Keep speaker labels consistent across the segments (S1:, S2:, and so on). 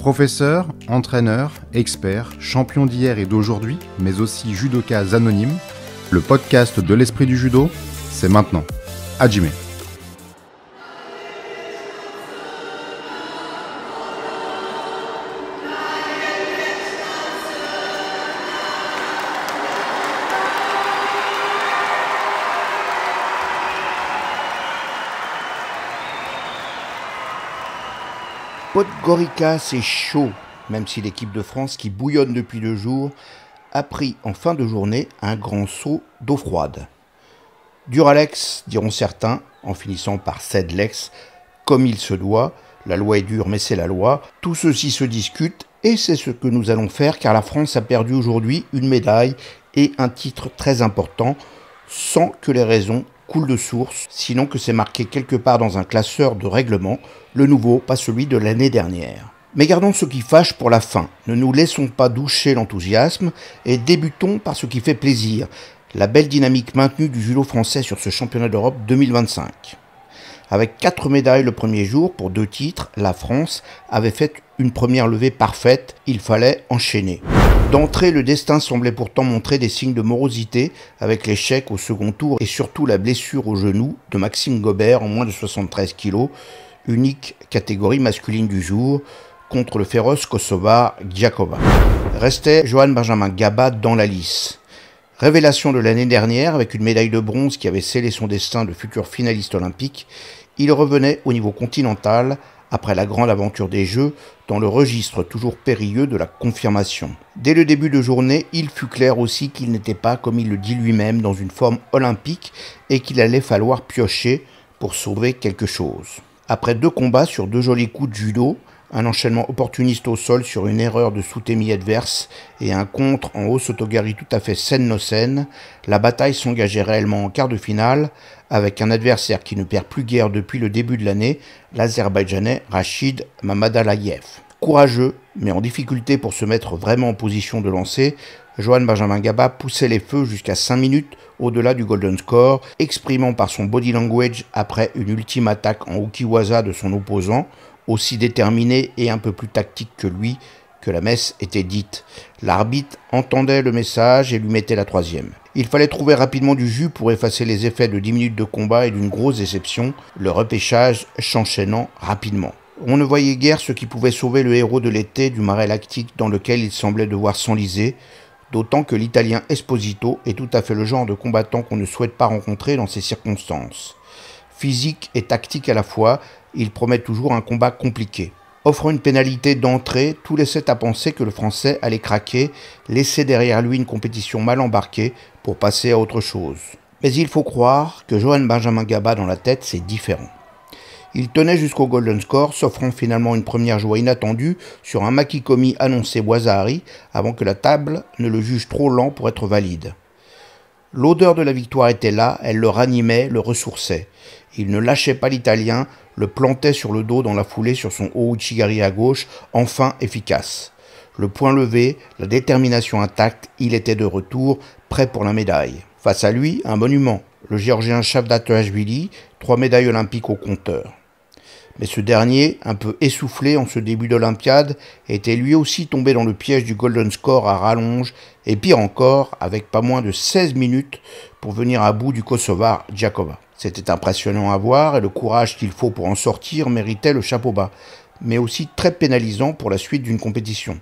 S1: Professeur, entraîneur, expert, champion d'hier et d'aujourd'hui, mais aussi judokas anonymes, le podcast de l'esprit du judo, c'est maintenant. Hajime.
S2: Podgorica, c'est chaud, même si l'équipe de France, qui bouillonne depuis 2 jours, a pris en fin de journée un grand seau d'eau froide. Duralex, diront certains, en finissant par Cedlex, comme il se doit, la loi est dure mais c'est la loi, tout ceci se discute et c'est ce que nous allons faire car la France a perdu aujourd'hui une médaille et un titre très important sans que les raisons coulent de source, sinon que c'est marqué quelque part dans un classeur de règlement, le nouveau, pas celui de l'année dernière. Mais gardons ce qui fâche pour la fin, ne nous laissons pas doucher l'enthousiasme et débutons par ce qui fait plaisir, la belle dynamique maintenue du judo français sur ce championnat d'Europe 2025. Avec 4 médailles le premier jour pour 2 titres, la France avait fait une première levée parfaite, il fallait enchaîner. D'entrée, le destin semblait pourtant montrer des signes de morosité avec l'échec au second tour et surtout la blessure au genou de Maxime Gobert en moins de 73 kg, unique catégorie masculine du jour, contre le féroce kosovar Djakova. Restait Johan Benjamin Gaba dans la lice. Révélation de l'année dernière avec une médaille de bronze qui avait scellé son destin de futur finaliste olympique, il revenait au niveau continental après la grande aventure des Jeux dans le registre toujours périlleux de la confirmation. Dès le début de journée, il fut clair aussi qu'il n'était pas, comme il le dit lui-même, dans une forme olympique et qu'il allait falloir piocher pour sauver quelque chose. Après 2 combats sur 2 jolis coups de judo, un enchaînement opportuniste au sol sur une erreur de Soutemi adverse et un contre en hausse Sotogari tout à fait sen-no-sen, la bataille s'engageait réellement en quart de finale avec un adversaire qui ne perd plus guère depuis le début de l'année, l'Azerbaïdjanais Rachid Mamadalayev. Courageux, mais en difficulté pour se mettre vraiment en position de lancer, Johan Benjamin Gaba poussait les feux jusqu'à 5 minutes au-delà du golden score, exprimant par son body language après une ultime attaque en ukiwaza de son opposant, aussi déterminé et un peu plus tactique que lui, que la messe était dite. L'arbitre entendait le message et lui mettait la 3e. Il fallait trouver rapidement du jus pour effacer les effets de 10 minutes de combat et d'une grosse déception, le repêchage s'enchaînant rapidement. On ne voyait guère ce qui pouvait sauver le héros de l'été du marais lactique dans lequel il semblait devoir s'enliser, d'autant que l'Italien Esposito est tout à fait le genre de combattant qu'on ne souhaite pas rencontrer dans ces circonstances. Physique et tactique à la fois, il promet toujours un combat compliqué. Offrant une pénalité d'entrée, tout laissait à penser que le Français allait craquer, laisser derrière lui une compétition mal embarquée pour passer à autre chose. Mais il faut croire que Johan Benjamin Gaba dans la tête, c'est différent. Il tenait jusqu'au golden score, s'offrant finalement une première joie inattendue sur un makikomi annoncé Wazahari avant que la table ne le juge trop lent pour être valide. L'odeur de la victoire était là, elle le ranimait, le ressourçait. Il ne lâchait pas l'Italien, le plantait sur le dos dans la foulée sur son haut Uchigari à gauche, enfin efficace. Le poing levé, la détermination intacte, il était de retour, prêt pour la médaille. Face à lui, un monument, le Géorgien Shavdat Toashvili, 3 médailles olympiques au compteur. Mais ce dernier, un peu essoufflé en ce début d'Olympiade, était lui aussi tombé dans le piège du golden score à rallonge, et pire encore, avec pas moins de 16 minutes pour venir à bout du kosovar Djakova. C'était impressionnant à voir et le courage qu'il faut pour en sortir méritait le chapeau bas, mais aussi très pénalisant pour la suite d'une compétition.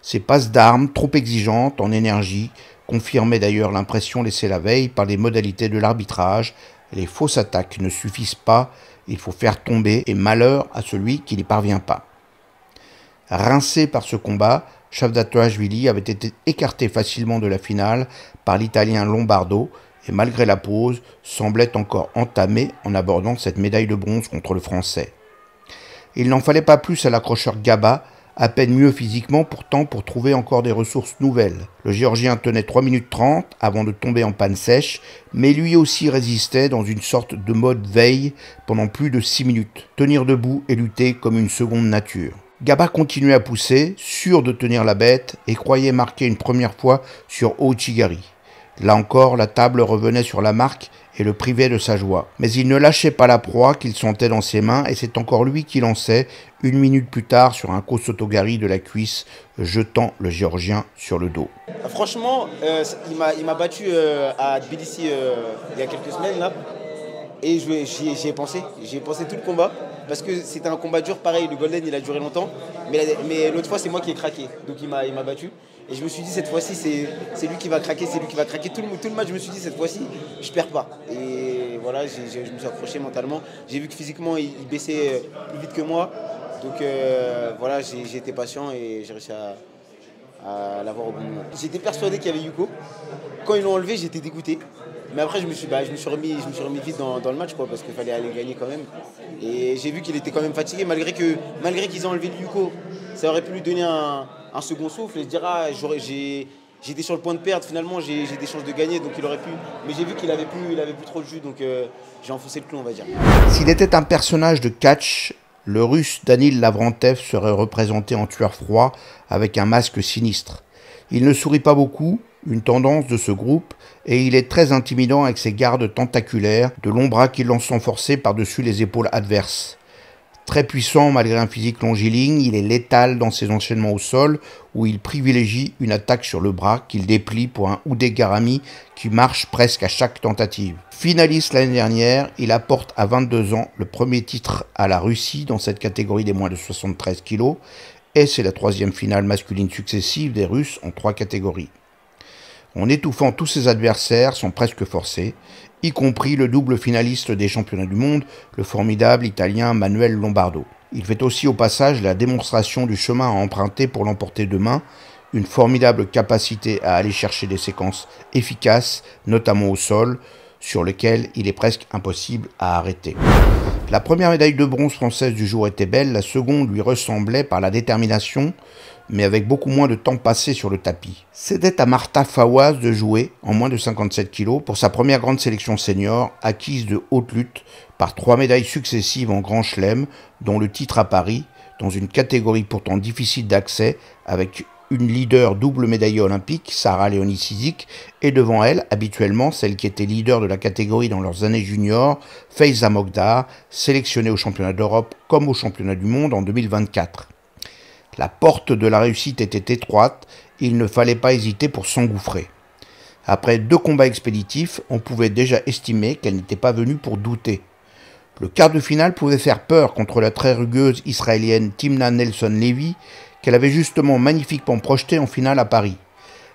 S2: Ces passes d'armes, trop exigeantes en énergie, confirmaient d'ailleurs l'impression laissée la veille par les modalités de l'arbitrage. Les fausses attaques ne suffisent pas, il faut faire tomber et malheur à celui qui n'y parvient pas. Rincé par ce combat, Shavdat Toashvili avait été écarté facilement de la finale par l'Italien Lombardo et malgré la pause, semblait encore entamé en abordant cette médaille de bronze contre le Français. Il n'en fallait pas plus à l'accrocheur Gaba, à peine mieux physiquement pourtant pour trouver encore des ressources nouvelles. Le Géorgien tenait 3 minutes 30 avant de tomber en panne sèche, mais lui aussi résistait dans une sorte de mode veille pendant plus de 6 minutes. Tenir debout et lutter comme une seconde nature. Gaba continuait à pousser, sûr de tenir la bête, et croyait marquer une première fois sur Ouchigari. Là encore, la table revenait sur la marque et le privait de sa joie. Mais il ne lâchait pas la proie qu'il sentait dans ses mains et c'est encore lui qui lançait, 1 minute plus tard, sur un Kosotogari de la cuisse, jetant le Géorgien sur le dos.
S3: Franchement, il m'a battu à Tbilissi il y a quelques semaines là. Et j'y ai pensé tout le combat, parce que c'était un combat dur, pareil, le Golden il a duré longtemps, mais l'autre fois c'est moi qui ai craqué, donc il m'a battu. Et je me suis dit cette fois-ci c'est lui qui va craquer, tout le match je me suis dit cette fois-ci je perds pas. Et voilà, je me suis accroché mentalement, j'ai vu que physiquement il baissait plus vite que moi, donc voilà, j'ai été patient et j'ai réussi à l'avoir au bon moment. J'étais persuadé qu'il y avait Yuko, quand ils l'ont enlevé j'étais dégoûté. Mais après, je me suis remis vite dans le match, quoi, parce qu'il fallait aller gagner quand même. Et j'ai vu qu'il était quand même fatigué, malgré qu'ils aient enlevé le Yuko. Ça aurait pu lui donner un second souffle et se dire j'étais sur le point de perdre, finalement j'ai des chances de gagner, donc il aurait pu. Mais j'ai vu qu'il avait plus trop de jus, donc j'ai enfoncé le clou, on va dire.
S2: S'il était un personnage de catch, le Russe Danil Lavrentev serait représenté en tueur froid avec un masque sinistre. Il ne sourit pas beaucoup, une tendance de ce groupe, et il est très intimidant avec ses gardes tentaculaires, de longs bras qui lancent s'enforcer par-dessus les épaules adverses. Très puissant malgré un physique longiligne, il est létal dans ses enchaînements au sol, où il privilégie une attaque sur le bras qu'il déplie pour un Udegarami qui marche presque à chaque tentative. Finaliste l'année dernière, il apporte à 22 ans le premier titre à la Russie dans cette catégorie des moins de 73 kg, et c'est la 3e finale masculine successive des Russes en 3 catégories. En étouffant tous ses adversaires sans presque forcer, y compris le double finaliste des championnats du monde, le formidable Italien Manuel Lombardo. Il fait aussi au passage la démonstration du chemin à emprunter pour l'emporter demain, une formidable capacité à aller chercher des séquences efficaces, notamment au sol, sur lesquelles il est presque impossible à arrêter. La première médaille de bronze française du jour était belle, la seconde lui ressemblait par la détermination, mais avec beaucoup moins de temps passé sur le tapis. C'était à Marta Fawaz de jouer, en moins de 57 kg, pour sa première grande sélection senior, acquise de haute lutte, par 3 médailles successives en Grand Chelem, dont le titre à Paris, dans une catégorie pourtant difficile d'accès, avec une leader double médaillée olympique, Sarah Léonie Sizik, et devant elle, habituellement, celle qui était leader de la catégorie dans leurs années juniors, Faiza Mogdar, sélectionnée au championnat d'Europe comme au championnat du monde en 2024. La porte de la réussite était étroite, il ne fallait pas hésiter pour s'engouffrer. Après 2 combats expéditifs, on pouvait déjà estimer qu'elle n'était pas venue pour douter. Le quart de finale pouvait faire peur contre la très rugueuse israélienne Timna Nelson-Levy, qu'elle avait justement magnifiquement projetée en finale à Paris.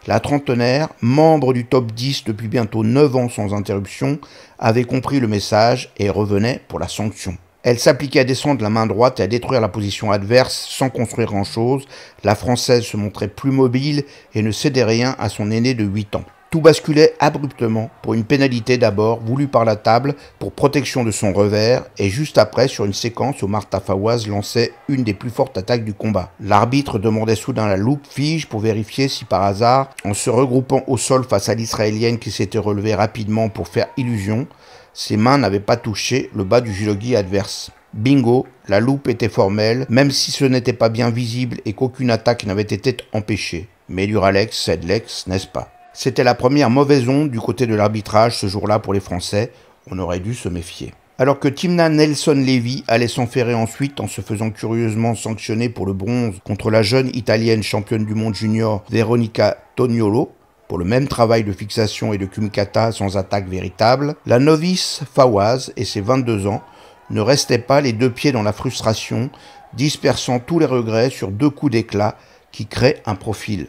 S2: La trentenaire, membre du top 10 depuis bientôt 9 ans sans interruption, avait compris le message et revenait pour la sanction. Elle s'appliquait à descendre la main droite et à détruire la position adverse sans construire grand-chose. La Française se montrait plus mobile et ne cédait rien à son aîné de 8 ans. Tout basculait abruptement pour une pénalité d'abord voulue par la table pour protection de son revers et juste après sur une séquence où Marta Fawaz lançait une des plus fortes attaques du combat. L'arbitre demandait soudain la loupe fige pour vérifier si par hasard, en se regroupant au sol face à l'Israélienne qui s'était relevée rapidement pour faire illusion, ses mains n'avaient pas touché le bas du judogi adverse. Bingo, la loupe était formelle, même si ce n'était pas bien visible et qu'aucune attaque n'avait été empêchée. Mais Duralex, Sedlex, n'est-ce pas? C'était la première mauvaise onde du côté de l'arbitrage ce jour-là pour les Français. On aurait dû se méfier. Alors que Timna Nelson-Levy allait s'enferrer ensuite en se faisant curieusement sanctionner pour le bronze contre la jeune italienne championne du monde junior Veronica Toniolo, pour le même travail de fixation et de kumikata sans attaque véritable, la novice Fawaz et ses 22 ans ne restaient pas les 2 pieds dans la frustration, dispersant tous les regrets sur 2 coups d'éclat qui créent un profil.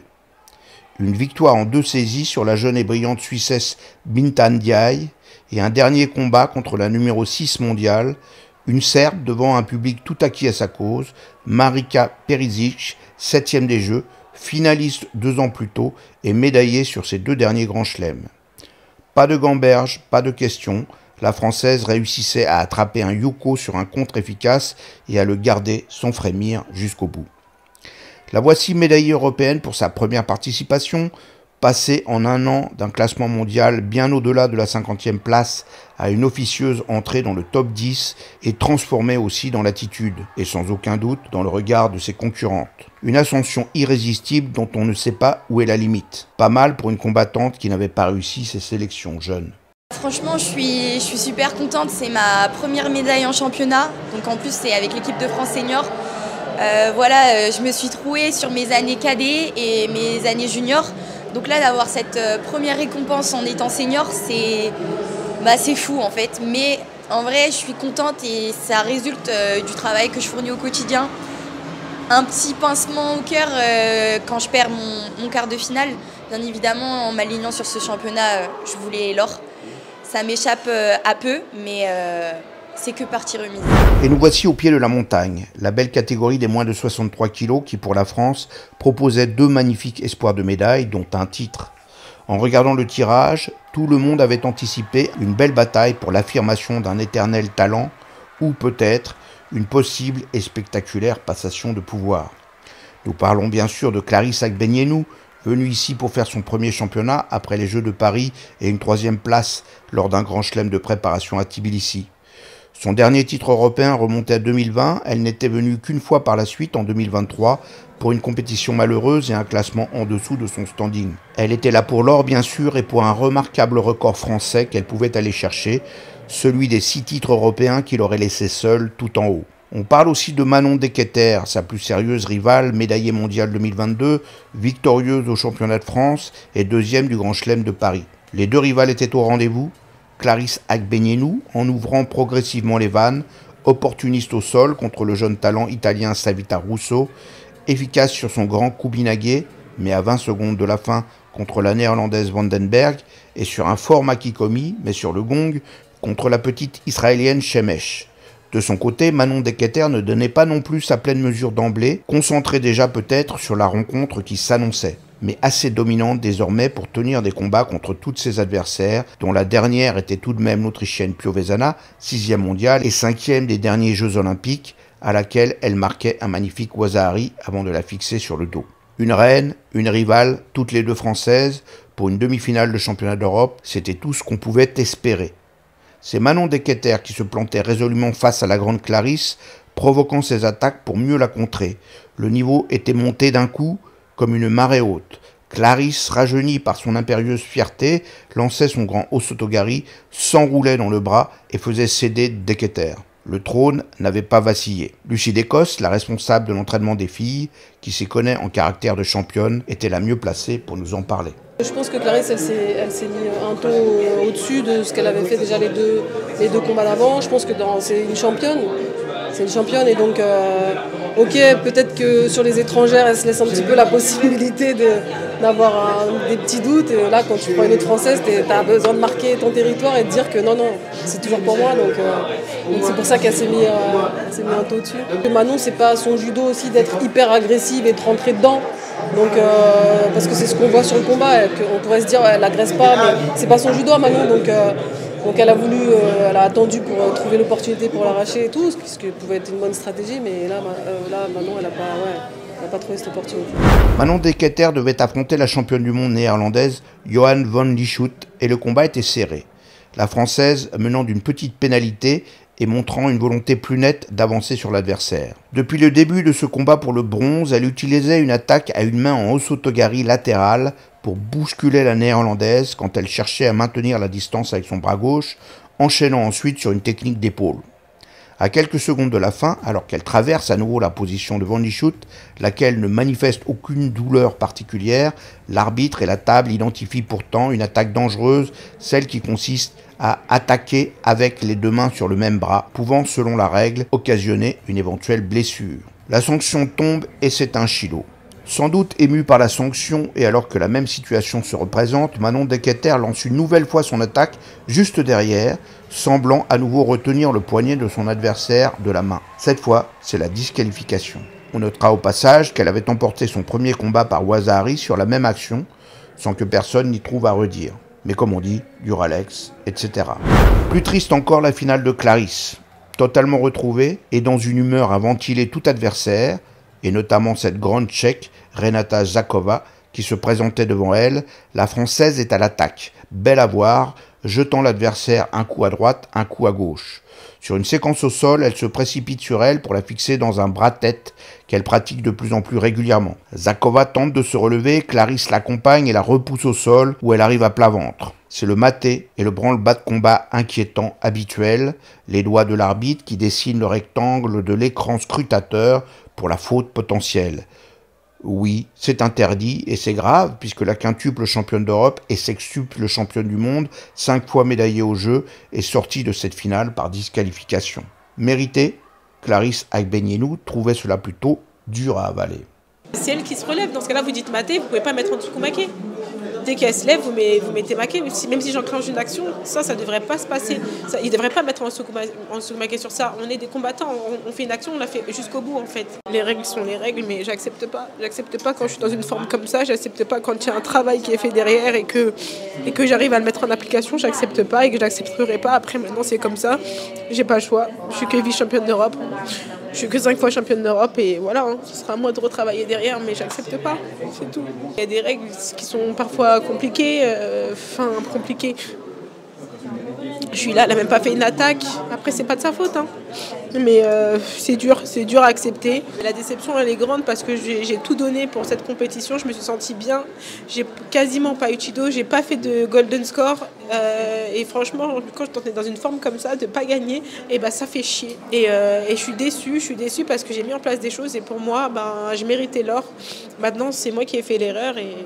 S2: Une victoire en 2 saisies sur la jeune et brillante Suissesse Bintan Ndiaye et un dernier combat contre la numéro 6 mondiale, une Serbe devant un public tout acquis à sa cause, Marika Perisic, 7e des Jeux, finaliste 2 ans plus tôt et médaillée sur ses 2 derniers grands chelems. Pas de gamberge, pas de question, la Française réussissait à attraper un Yuko sur un contre efficace et à le garder sans frémir jusqu'au bout. La voici médaillée européenne pour sa première participation, passer en un an d'un classement mondial bien au-delà de la 50e place à une officieuse entrée dans le top 10 et transformée aussi dans l'attitude, et sans aucun doute dans le regard de ses concurrentes. Une ascension irrésistible dont on ne sait pas où est la limite. Pas mal pour une combattante qui n'avait pas réussi ses sélections jeunes.
S4: Franchement, je suis super contente. C'est ma première médaille en championnat. Donc en plus, c'est avec l'équipe de France senior. Je me suis trouée sur mes années cadets et mes années juniors. Donc là, d'avoir cette première récompense en étant senior, c'est fou en fait. Mais en vrai, je suis contente et ça résulte du travail que je fournis au quotidien. Un petit pincement au cœur quand je perds mon quart de finale. Bien évidemment, en m'alignant sur ce championnat, je voulais l'or. Ça m'échappe à peu, mais c'est que partie remise.
S2: Et nous voici au pied de la montagne, la belle catégorie des moins de 63 kilos qui, pour la France, proposait 2 magnifiques espoirs de médailles, dont un titre. En regardant le tirage, tout le monde avait anticipé une belle bataille pour l'affirmation d'un éternel talent, ou peut-être une possible et spectaculaire passation de pouvoir. Nous parlons bien sûr de Clarisse Agbenienou, venue ici pour faire son premier championnat après les Jeux de Paris et une 3e place lors d'un grand chelem de préparation à Tbilissi. Son dernier titre européen remontait à 2020, elle n'était venue qu'une fois par la suite en 2023 pour une compétition malheureuse et un classement en dessous de son standing. Elle était là pour l'or bien sûr et pour un remarquable record français qu'elle pouvait aller chercher, celui des 6 titres européens qui l'aurait laissé seule tout en haut. On parle aussi de Manon Deketer, sa plus sérieuse rivale, médaillée mondiale 2022, victorieuse au championnat de France et 2e du Grand Chelem de Paris. Les 2 rivales étaient au rendez-vous. Clarisse Agbenienou, en ouvrant progressivement les vannes, opportuniste au sol contre le jeune talent italien Savita Russo, efficace sur son grand Kubinagé, mais à 20 secondes de la fin contre la néerlandaise Vandenberg, et sur un fort Makikomi, mais sur le gong, contre la petite israélienne Shemesh. De son côté, Manon Deketer ne donnait pas non plus sa pleine mesure d'emblée, concentrée déjà peut-être sur la rencontre qui s'annonçait, mais assez dominante désormais pour tenir des combats contre toutes ses adversaires, dont la dernière était tout de même l'Autrichienne Piovesana, 6e mondiale et 5e des derniers Jeux Olympiques, à laquelle elle marquait un magnifique waza-hari avant de la fixer sur le dos. Une reine, une rivale, toutes les 2 françaises, pour une demi-finale de championnat d'Europe, c'était tout ce qu'on pouvait espérer. C'est Manon Deketer qui se plantait résolument face à la grande Clarisse, provoquant ses attaques pour mieux la contrer. Le niveau était monté d'un coup, comme une marée haute. Clarisse, rajeunie par son impérieuse fierté, lançait son grand Osotogari, s'enroulait dans le bras et faisait céder Deketer. Le trône n'avait pas vacillé. Lucie Descosses, la responsable de l'entraînement des filles, qui s'y connaît en caractère de championne, était la mieux placée pour nous en parler.
S5: Je pense que Clarisse, elle s'est mis un ton au-dessus de ce qu'elle avait fait déjà les deux combats d'avant. Je pense que c'est une championne. C'est une championne et donc, ok, peut-être que sur les étrangères, elle se laisse un petit peu la possibilité d'avoir des petits doutes. Et là, quand tu prends une autre française, tu as besoin de marquer ton territoire et de dire que non, c'est toujours pour moi. Donc c'est pour ça qu'elle s'est mis un taux dessus. Manon, c'est pas son judo aussi d'être hyper agressive et de rentrer dedans. Donc, parce que c'est ce qu'on voit sur le combat, on pourrait se dire elle n'agresse pas, mais c'est pas son judo à Manon, donc elle a voulu, elle a attendu pour trouver l'opportunité pour l'arracher et tout, ce qui pouvait être une bonne stratégie, mais là Manon elle n'a pas trouvé cette opportunité.
S2: Manon Deketer devait affronter la championne du monde néerlandaise Johan van Lieshout et le combat était serré. La française menant d'une petite pénalité et montrant une volonté plus nette d'avancer sur l'adversaire. Depuis le début de ce combat pour le bronze, elle utilisait une attaque à une main en Osotogari latéral pour bousculer la néerlandaise quand elle cherchait à maintenir la distance avec son bras gauche, enchaînant ensuite sur une technique d'épaule. À quelques secondes de la fin, alors qu'elle traverse à nouveau la position de Van Lieshout, laquelle ne manifeste aucune douleur particulière, l'arbitre et la table identifient pourtant une attaque dangereuse, celle qui consiste à attaquer avec les 2 mains sur le même bras, pouvant, selon la règle, occasionner une éventuelle blessure. La sanction tombe et c'est un chilo. Sans doute ému par la sanction et alors que la même situation se représente, Manon Deketer lance une nouvelle fois son attaque juste derrière, semblant à nouveau retenir le poignet de son adversaire de la main. Cette fois, c'est la disqualification. On notera au passage qu'elle avait emporté son premier combat par waza-hari sur la même action, sans que personne n'y trouve à redire. Mais comme on dit, Duralex, etc. Plus triste encore la finale de Clarisse. Totalement retrouvée et dans une humeur à ventiler tout adversaire, et notamment cette grande tchèque, Renata Zakova, qui se présentait devant elle, la Française est à l'attaque, belle à voir, jetant l'adversaire un coup à droite, un coup à gauche. Sur une séquence au sol, elle se précipite sur elle pour la fixer dans un bras-tête qu'elle pratique de plus en plus régulièrement. Zakova tente de se relever, Clarisse l'accompagne et la repousse au sol où elle arrive à plat ventre. C'est le maté et le branle-bas de combat inquiétant habituel, les doigts de l'arbitre qui dessinent le rectangle de l'écran scrutateur pour la faute potentielle. Oui, c'est interdit et c'est grave puisque la quintuple championne d'Europe et sextuple championne du monde, 5 fois médaillée aux Jeux, est sortie de cette finale par disqualification. Méritée, Clarisse Agbenienou trouvait cela plutôt dur à avaler.
S6: C'est elle qui se relève. Dans ce cas-là, vous dites maté, vous ne pouvez pas mettre en dessous maqué. Dès qu'elle se lève, vous mettez maqué. Même si j'enclenche une action, ça ne devrait pas se passer. Ça, il ne devrait pas mettre en dessous maqué sur ça. On est des combattants, on fait une action, on la fait jusqu'au bout en fait. Les règles sont les règles, mais j'accepte pas. J'accepte pas quand je suis dans une forme comme ça. J'accepte pas quand il y a un travail qui est fait derrière et que j'arrive à le mettre en application. J'accepte pas et que je l'accepterai pas. Après, maintenant, c'est comme ça. J'ai pas le choix. Je suis que vice-championne d'Europe. Je suis que 5 fois championne d'Europe et voilà, hein, ce sera à moi de retravailler derrière, mais j'accepte pas, c'est tout. Il y a des règles qui sont parfois compliquées, compliquées. Je suis là, elle n'a même pas fait une attaque. Après, c'est pas de sa faute, hein. Mais c'est dur à accepter. La déception, elle est grande parce que j'ai tout donné pour cette compétition. Je me suis sentie bien. J'ai quasiment pas eu de Chido, j'ai pas fait de golden score. Et franchement, quand je suis dans une forme comme ça, de pas gagner, et ben ça fait chier. Et je suis déçue parce que j'ai mis en place des choses et pour moi, je méritais l'or. Maintenant, c'est moi qui ai fait l'erreur et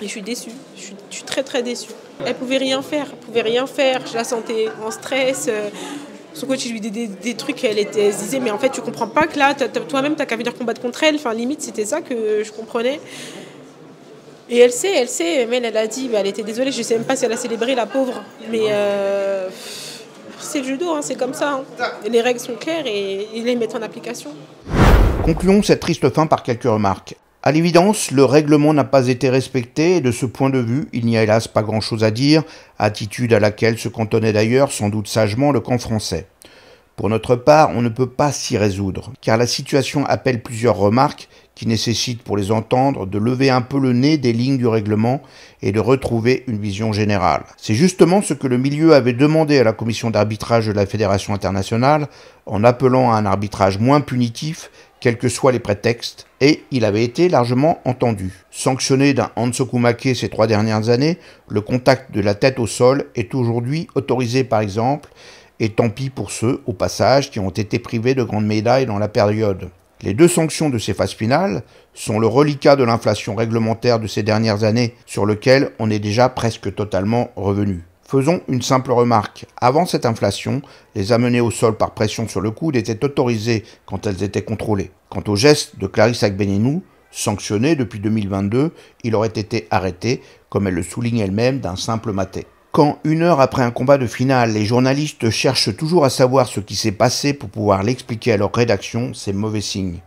S6: je suis déçue. Je suis très très déçue. Elle pouvait rien faire. Je la sentais en stress. Son coach, il lui disait des trucs, elle se disait, mais en fait, tu comprends pas que là, toi-même, t'as qu'à venir combattre contre elle. Enfin, limite, c'était ça que je comprenais. Et elle sait, mais elle a dit, elle était désolée, je sais même pas si elle a célébré, la pauvre. Mais c'est le judo, hein, c'est comme ça. Hein. Les règles sont claires et ils les mettent en application.
S2: Concluons cette triste fin par quelques remarques. À l'évidence, le règlement n'a pas été respecté et de ce point de vue, il n'y a hélas pas grand-chose à dire, attitude à laquelle se cantonnait d'ailleurs sans doute sagement le camp français. Pour notre part, on ne peut pas s'y résoudre, car la situation appelle plusieurs remarques qui nécessitent pour les entendre de lever un peu le nez des lignes du règlement et de retrouver une vision générale. C'est justement ce que le milieu avait demandé à la commission d'arbitrage de la Fédération internationale en appelant à un arbitrage moins punitif, quels que soient les prétextes, et il avait été largement entendu. Sanctionné d'un Hansokumake ces 3 dernières années, le contact de la tête au sol est aujourd'hui autorisé par exemple, et tant pis pour ceux, au passage, qui ont été privés de grandes médailles dans la période. Les 2 sanctions de ces phases finales sont le reliquat de l'inflation réglementaire de ces dernières années, sur lequel on est déjà presque totalement revenu. Faisons une simple remarque. Avant cette inflation, les amener au sol par pression sur le coude étaient autorisées quand elles étaient contrôlées. Quant au geste de Clarisse Agbenienou, sanctionné depuis 2022, il aurait été arrêté, comme elle le souligne elle-même, d'un simple maté. Quand, 1 heure après un combat de finale, les journalistes cherchent toujours à savoir ce qui s'est passé pour pouvoir l'expliquer à leur rédaction, c'est mauvais signe.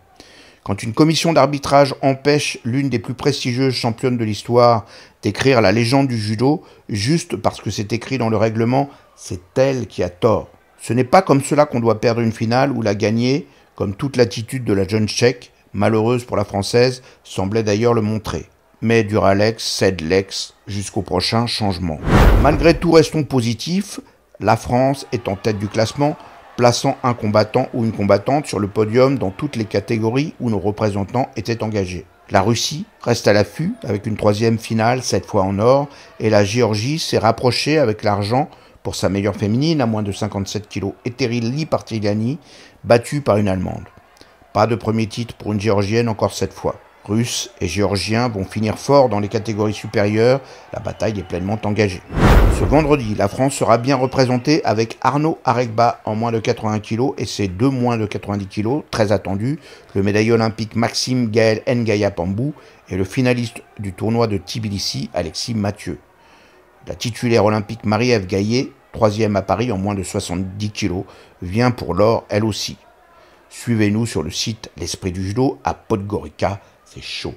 S2: Quand une commission d'arbitrage empêche l'une des plus prestigieuses championnes de l'histoire d'écrire la légende du judo, juste parce que c'est écrit dans le règlement, c'est elle qui a tort. Ce n'est pas comme cela qu'on doit perdre une finale ou la gagner, comme toute l'attitude de la jeune Tchèque, malheureuse pour la Française, semblait d'ailleurs le montrer. Mais Duralex cède l'ex jusqu'au prochain changement. Malgré tout, restons positifs, la France est en tête du classement, plaçant un combattant ou une combattante sur le podium dans toutes les catégories où nos représentants étaient engagés. La Russie reste à l'affût avec une 3e finale, cette fois en or, et la Géorgie s'est rapprochée avec l'argent pour sa meilleure féminine à moins de 57 kg, Eteril Lipartiliani, battue par une Allemande. Pas de premier titre pour une Géorgienne encore cette fois. Russes et Géorgiens vont finir fort dans les catégories supérieures, la bataille est pleinement engagée. Ce vendredi, la France sera bien représentée avec Arnaud Aregba en moins de 80 kg et ses 2 moins de 90 kg, très attendus, le médaillé olympique Maxime Gaël Ngaya Pambou et le finaliste du tournoi de Tbilissi, Alexis Mathieu. La titulaire olympique Marie-Ève Gaillet, 3e à Paris en moins de 70 kg, vient pour l'or elle aussi. Suivez-nous sur le site L'Esprit du Judo à Podgorica, c'est chaud.